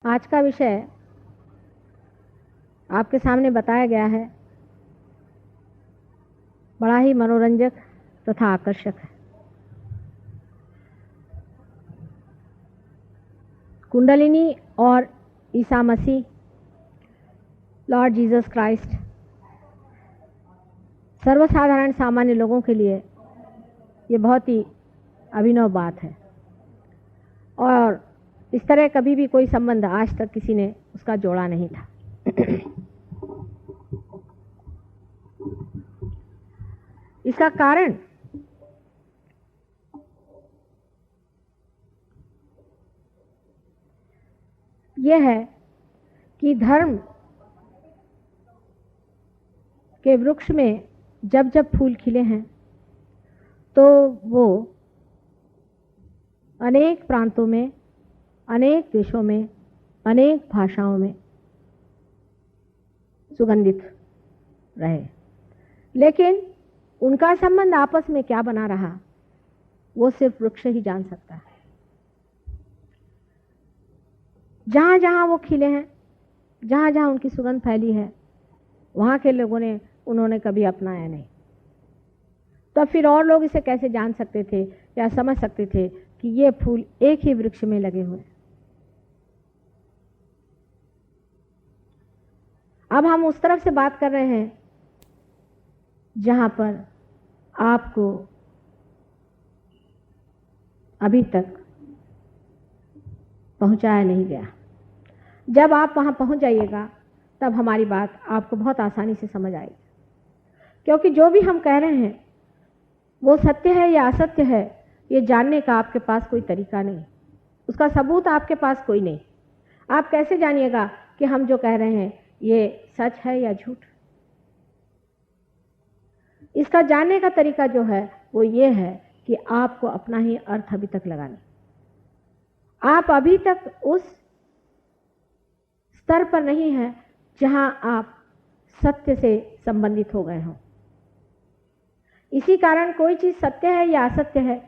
आज का विषय आपके सामने बताया गया है, बड़ा ही मनोरंजक तथा आकर्षक है। कुंडलिनी और Isa Masih, Lord Jesus Christ, सर्वसाधारण सामान्य लोगों के लिए ये बहुत ही अभिनव बात है और इस तरह कभी भी कोई संबंध आज तक किसी ने उसका जोड़ा नहीं था। इसका कारण यह है कि धर्म के वृक्ष में जब जब फूल खिले हैं तो वो अनेक प्रांतों में, अनेक देशों में, अनेक भाषाओं में सुगंधित रहे, लेकिन उनका संबंध आपस में क्या बना रहा वो सिर्फ वृक्ष ही जान सकता है। जहां जहां वो खिले हैं, जहां जहां उनकी सुगंध फैली है, वहां के लोगों ने उन्होंने कभी अपनाया नहीं। तो फिर और लोग इसे कैसे जान सकते थे या समझ सकते थे कि ये फूल एक ही वृक्ष में लगे हुए हैं। अब हम उस तरफ से बात कर रहे हैं जहां पर आपको अभी तक पहुंचाया नहीं गया। जब आप वहां पहुंच जाइएगा तब हमारी बात आपको बहुत आसानी से समझ आएगी, क्योंकि जो भी हम कह रहे हैं वो सत्य है या असत्य है ये जानने का आपके पास कोई तरीका नहीं, उसका सबूत आपके पास कोई नहीं। आप कैसे जानिएगा कि हम जो कह रहे हैं ये सच है या झूठ? इसका जानने का तरीका जो है वो ये है कि आपको अपना ही अर्थ अभी तक लगाना। आप अभी तक उस स्तर पर नहीं है जहां आप सत्य से संबंधित हो गए हों। इसी कारण कोई चीज सत्य है या असत्य है,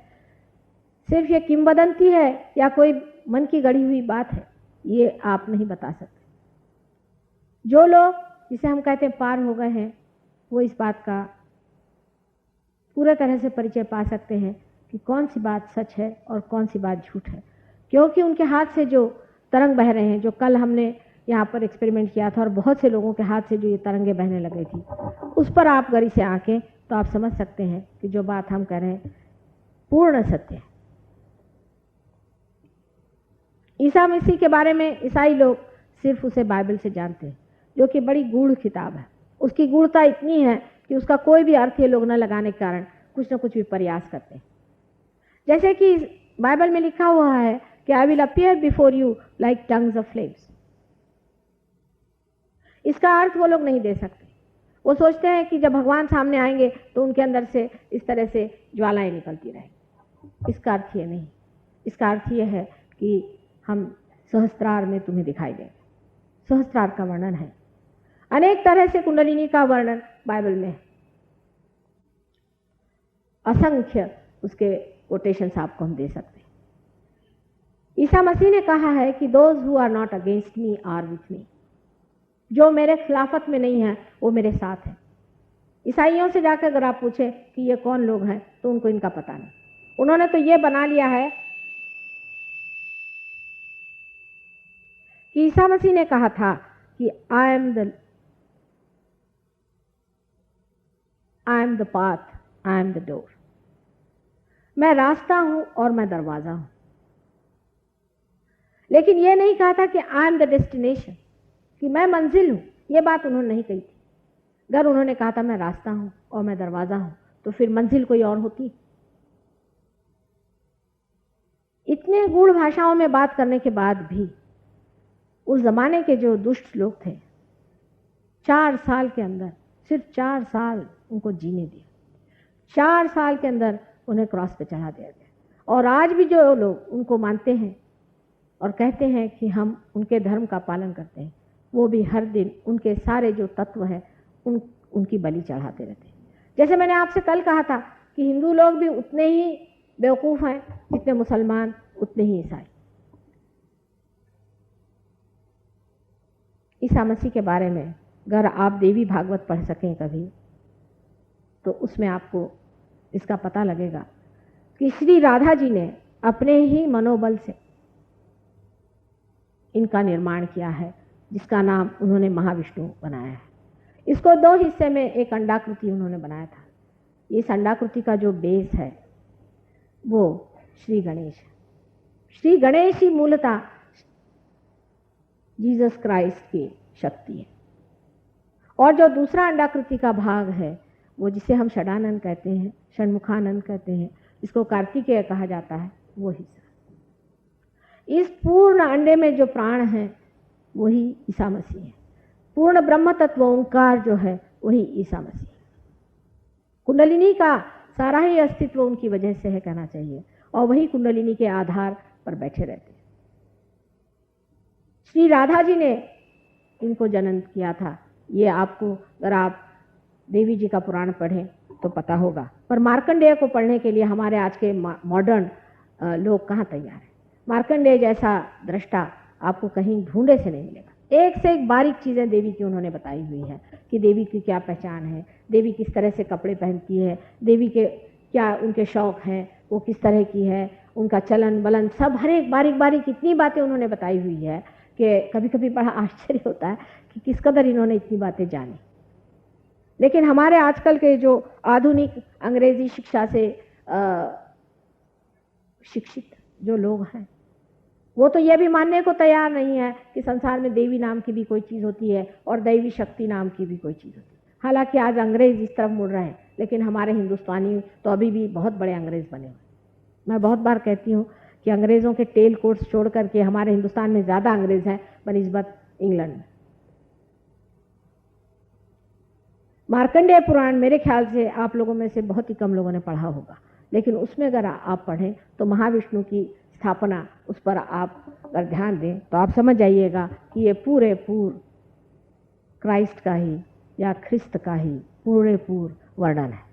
सिर्फ ये किंवदंती है या कोई मन की गढ़ी हुई बात है, ये आप नहीं बता सकते। जो लोग जिसे हम कहते हैं पार हो गए हैं, वो इस बात का पूरे तरह से परिचय पा सकते हैं कि कौन सी बात सच है और कौन सी बात झूठ है, क्योंकि उनके हाथ से जो तरंग बह रहे हैं, जो कल हमने यहाँ पर एक्सपेरिमेंट किया था और बहुत से लोगों के हाथ से जो ये तरंगे बहने लगी थी, उस पर आप गरी से आके तो आप समझ सकते हैं कि जो बात हम कह रहे हैं पूर्ण सत्य है। ईसा मसीह के बारे में ईसाई लोग सिर्फ उसे बाइबल से जानते हैं, जो कि बड़ी गूढ़ किताब है। उसकी गूढ़ता इतनी है कि उसका कोई भी अर्थ ये लोग न लगाने के कारण कुछ न कुछ भी प्रयास करते हैं। जैसे कि बाइबल में लिखा हुआ है कि I will appear before you like tongues of flames. इसका अर्थ वो लोग नहीं दे सकते। वो सोचते हैं कि जब भगवान सामने आएंगे तो उनके अंदर से इस तरह से ज्वालाएं निकलती रहेंगी। इसका अर्थ ये नहीं। इसका अर्थ ये है कि हम सहस्त्रार में तुम्हें दिखाई देंगे। सहस्त्रार का वर्णन है, अनेक तरह से कुंडलिनी का वर्णन बाइबल में है, असंख्य उसके कोटेशंस आपको हम दे सकते हैं। ईसा मसीह ने कहा है कि those who are not against me are with me. जो मेरे खिलाफत में नहीं है वो मेरे साथ है। ईसाइयों से जाकर अगर आप पूछे कि ये कौन लोग हैं तो उनको इनका पता नहीं। उन्होंने तो ये बना लिया है कि ईसा मसीह ने कहा था कि I am the path, I am the door. मैं रास्ता हूं और मैं दरवाजा हूं। लेकिन यह नहीं कहा था कि आई एम द डेस्टिनेशन, कि मैं मंजिल हूं। यह बात उन्होंने नहीं कही थी। अगर उन्होंने कहा था मैं रास्ता हूं और मैं दरवाजा हूं तो फिर मंजिल कोई और होती। इतने गूढ़ भाषाओं में बात करने के बाद भी उस जमाने के जो दुष्ट लोग थे, 4 साल के अंदर, सिर्फ 4 साल उनको जीने दिए, 4 साल के अंदर उन्हें क्रॉस पे चढ़ा दिया गया। और आज भी जो लोग उनको मानते हैं और कहते हैं कि हम उनके धर्म का पालन करते हैं, वो भी हर दिन उनके सारे जो तत्व हैं उनकी बलि चढ़ाते रहते हैं। जैसे मैंने आपसे कल कहा था कि हिंदू लोग भी उतने ही बेवकूफ़ हैं जितने मुसलमान, उतने ही ईसाई। ईसा मसीह के बारे में अगर आप देवी भागवत पढ़ सकें कभी, तो उसमें आपको इसका पता लगेगा कि श्री राधा जी ने अपने ही मनोबल से इनका निर्माण किया है, जिसका नाम उन्होंने महाविष्णु बनाया है। इसको दो हिस्से में एक अंडाकृति उन्होंने बनाया था। इस अंडाकृति का जो बेस है वो श्री गणेश है। श्री गणेश ही मूलतः जीसस क्राइस्ट की शक्ति है। और जो दूसरा अंडाकृति का भाग है वो जिसे हम षडानंद कहते हैं, षण्मुखानंद कहते हैं, इसको कार्तिकेय कहा जाता है, वो हिस्सा। इस पूर्ण अंडे में जो प्राण है वही ईसा मसीह है। पूर्ण ब्रह्म तत्व ओंकार जो है वही ईसा मसीह है। कुंडलिनी का सारा ही अस्तित्व उनकी वजह से है कहना चाहिए, और वही कुंडलिनी के आधार पर बैठे रहते हैं। श्री राधा जी ने इनको जन्म किया था, ये आपको अगर आप देवी जी का पुराण पढ़ें तो पता होगा। पर मार्कंडेय को पढ़ने के लिए हमारे आज के मॉडर्न लोग कहाँ तैयार हैं। मार्कंडेय जैसा दृष्टा आपको कहीं ढूंढे से नहीं मिलेगा। एक से एक बारीक चीज़ें देवी की उन्होंने बताई हुई है कि देवी की क्या पहचान है, देवी किस तरह से कपड़े पहनती है, देवी के क्या उनके शौक हैं, वो किस तरह की है, उनका चलन बलन सब हर एक बारीक बारीक इतनी बातें उन्होंने बताई हुई है कि कभी कभी बड़ा आश्चर्य होता है कि किस कदर इन्होंने इतनी बातें जानी। लेकिन हमारे आजकल के जो आधुनिक अंग्रेजी शिक्षा से शिक्षित जो लोग हैं वो तो ये भी मानने को तैयार नहीं है कि संसार में देवी नाम की भी कोई चीज़ होती है और दैवी शक्ति नाम की भी कोई चीज़ होती है। हालांकि आज अंग्रेज इस तरफ मुड़ रहे हैं, लेकिन हमारे हिंदुस्तानी तो अभी भी बहुत बड़े अंग्रेज बने हुए। मैं बहुत बार कहती हूँ कि अंग्रेज़ों के टेल कोर्स छोड़ करके हमारे हिंदुस्तान में ज़्यादा अंग्रेज हैं बनिस्बत इंग्लैंड में। मार्कंडेय पुराण मेरे ख्याल से आप लोगों में से बहुत ही कम लोगों ने पढ़ा होगा, लेकिन उसमें अगर आप पढ़ें तो महाविष्णु की स्थापना उस पर आप अगर ध्यान दें तो आप समझ जाइएगा कि ये पूरे क्राइस्ट का ही या ख्रिस्त का ही पूरे वर्णन है।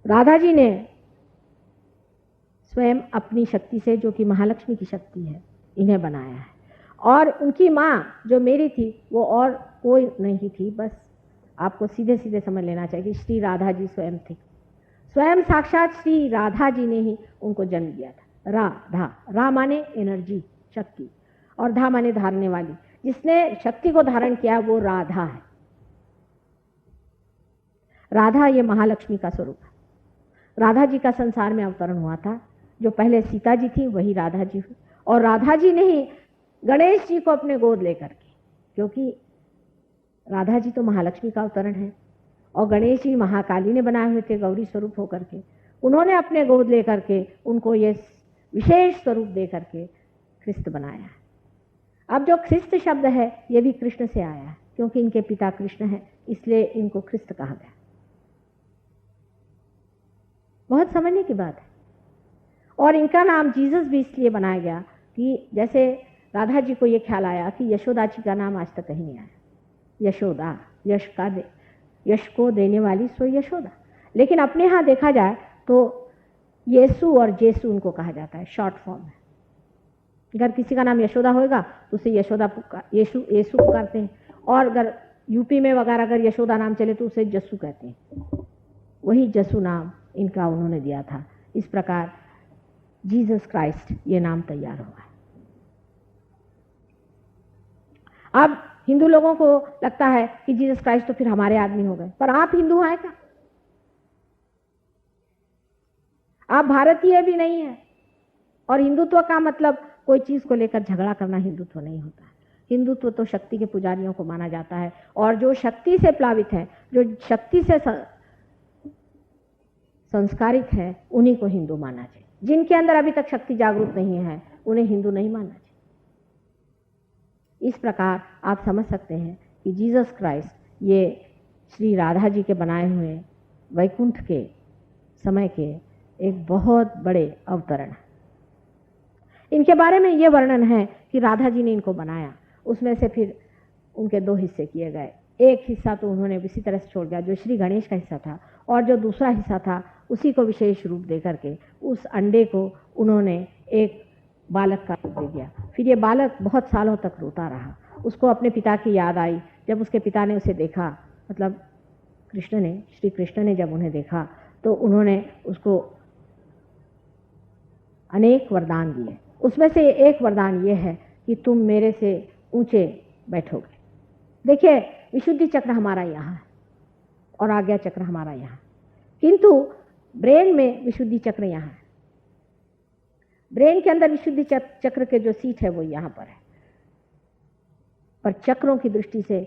राधा जी ने स्वयं अपनी शक्ति से, जो कि महालक्ष्मी की शक्ति है, इन्हें बनाया है। और उनकी माँ जो मेरी थी वो और कोई नहीं थी, बस आपको सीधे सीधे समझ लेना चाहिए कि श्री राधा जी स्वयं थे। स्वयं साक्षात श्री राधा जी ने ही उनको जन्म दिया था। राधा, रा माने एनर्जी, शक्ति, और धा माने धारने वाली। जिसने शक्ति को धारण किया वो राधा है। राधा ये महालक्ष्मी का स्वरूप है। राधा जी का संसार में अवतरण हुआ था। जो पहले सीता जी थी वही राधा जी हुई, और राधा जी ने ही गणेश जी को अपने गोद लेकर के, क्योंकि राधा जी तो महालक्ष्मी का अवतरण है और गणेश जी महाकाली ने बनाए हुए थे गौरी स्वरूप होकर के, उन्होंने अपने गोद लेकर के उनको ये विशेष स्वरूप दे करके ख्रिस्त बनाया है। अब जो ख्रिस्त शब्द है ये भी कृष्ण से आया है, क्योंकि इनके पिता कृष्ण हैं, इसलिए इनको ख्रिस्त कहा गया। बहुत समझने की बात है। और इनका नाम जीसस भी इसलिए बनाया गया कि जैसे राधा जी को ये ख्याल आया कि यशोदा जी का नाम आज तक कहीं नहीं आया। यशोदा, यश को देने वाली सो यशोदा। लेकिन अपने यहाँ देखा जाए तो येसु और जेसु उनको कहा जाता है, शॉर्ट फॉर्म है। अगर किसी का नाम यशोदा होगा तो उसे यशोदा येसु पुकारते हैं, और अगर यूपी में वगैरह अगर यशोदा नाम चले तो उसे जस्सू कहते हैं। वही जस्सू नाम इनका उन्होंने दिया था। इस प्रकार जीसस क्राइस्ट ये नाम तैयार हुआ है। अब हिंदू लोगों को लगता है कि जीसस क्राइस्ट तो फिर हमारे आदमी हो गए, पर आप हिंदू हैं क्या? आप भारतीय भी नहीं है। और हिंदुत्व का मतलब कोई चीज को लेकर झगड़ा करना हिंदुत्व नहीं होता है। हिंदुत्व तो शक्ति के पुजारियों को माना जाता है, और जो शक्ति से प्लावित है, जो शक्ति से संस्कारित है, उन्हीं को हिंदू माना चाहिए। जिनके अंदर अभी तक शक्ति जागरूक नहीं है उन्हें हिंदू नहीं मानना चाहिए। इस प्रकार आप समझ सकते हैं कि जीसस क्राइस्ट ये श्री राधा जी के बनाए हुए वैकुंठ के समय के एक बहुत बड़े अवतरण है। इनके बारे में ये वर्णन है कि राधा जी ने इनको बनाया, उसमें से फिर उनके दो हिस्से किए गए। एक हिस्सा तो उन्होंने इसी तरह से छोड़ दिया जो श्री गणेश का हिस्सा था, और जो दूसरा हिस्सा था उसी को विशेष रूप दे करके उस अंडे को उन्होंने एक बालक का रूप दे दिया। फिर ये बालक बहुत सालों तक रोता रहा। उसको अपने पिता की याद आई। जब उसके पिता ने उसे देखा, मतलब श्री कृष्ण ने जब उन्हें देखा तो उन्होंने उसको अनेक वरदान दिए। उसमें से एक वरदान ये है कि तुम मेरे से ऊंचे बैठोगे। देखिए, विशुद्धि चक्र हमारा यहाँ है और आज्ञा चक्र हमारा यहाँ, किंतु ब्रेन में विशुद्धि चक्र यहाँ है। ब्रेन के अंदर विशुद्धि चक्र के जो सीट है वो यहाँ पर है, पर चक्रों की दृष्टि से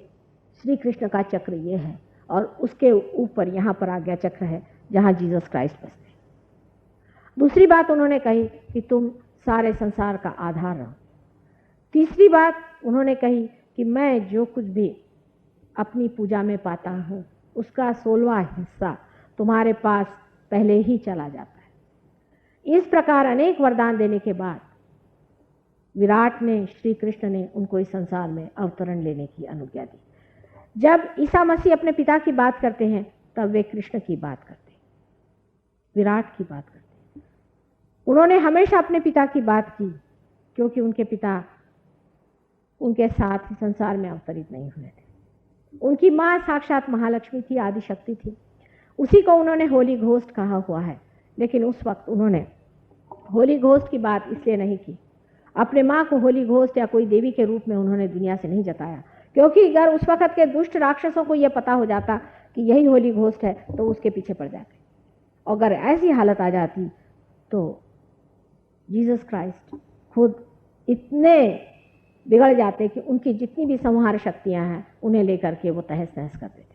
श्री कृष्ण का चक्र ये है और उसके ऊपर यहाँ पर आज्ञा चक्र है जहाँ जीसस क्राइस्ट बसते हैं। दूसरी बात उन्होंने कही कि तुम सारे संसार का आधार रहो। तीसरी बात उन्होंने कही कि मैं जो कुछ भी अपनी पूजा में पाता हूँ उसका 16वां हिस्सा तुम्हारे पास पहले ही चला जाता है। इस प्रकार अनेक वरदान देने के बाद विराट ने, श्री कृष्ण ने उनको इस संसार में अवतरण लेने की अनुज्ञा दी। जब ईसा मसीह अपने पिता की बात करते हैं तब वे कृष्ण की बात करते हैं, विराट की बात करते हैं। उन्होंने हमेशा अपने पिता की बात की क्योंकि उनके पिता उनके साथ ही संसार में अवतरित नहीं हुए थे। उनकी माँ साक्षात महालक्ष्मी थी, आदिशक्ति थी। उसी को उन्होंने होली घोस्ट कहा हुआ है, लेकिन उस वक्त उन्होंने होली घोस्ट की बात इसलिए नहीं की, अपने माँ को होली घोस्ट या कोई देवी के रूप में उन्होंने दुनिया से नहीं जताया, क्योंकि अगर उस वक्त के दुष्ट राक्षसों को यह पता हो जाता कि यही होली घोस्ट है तो उसके पीछे पड़ जाते। अगर ऐसी हालत आ जाती तो जीसस क्राइस्ट खुद इतने बिगड़ जाते कि उनकी जितनी भी संहार शक्तियां हैं उन्हें लेकर के वो तहस नहस करते थे।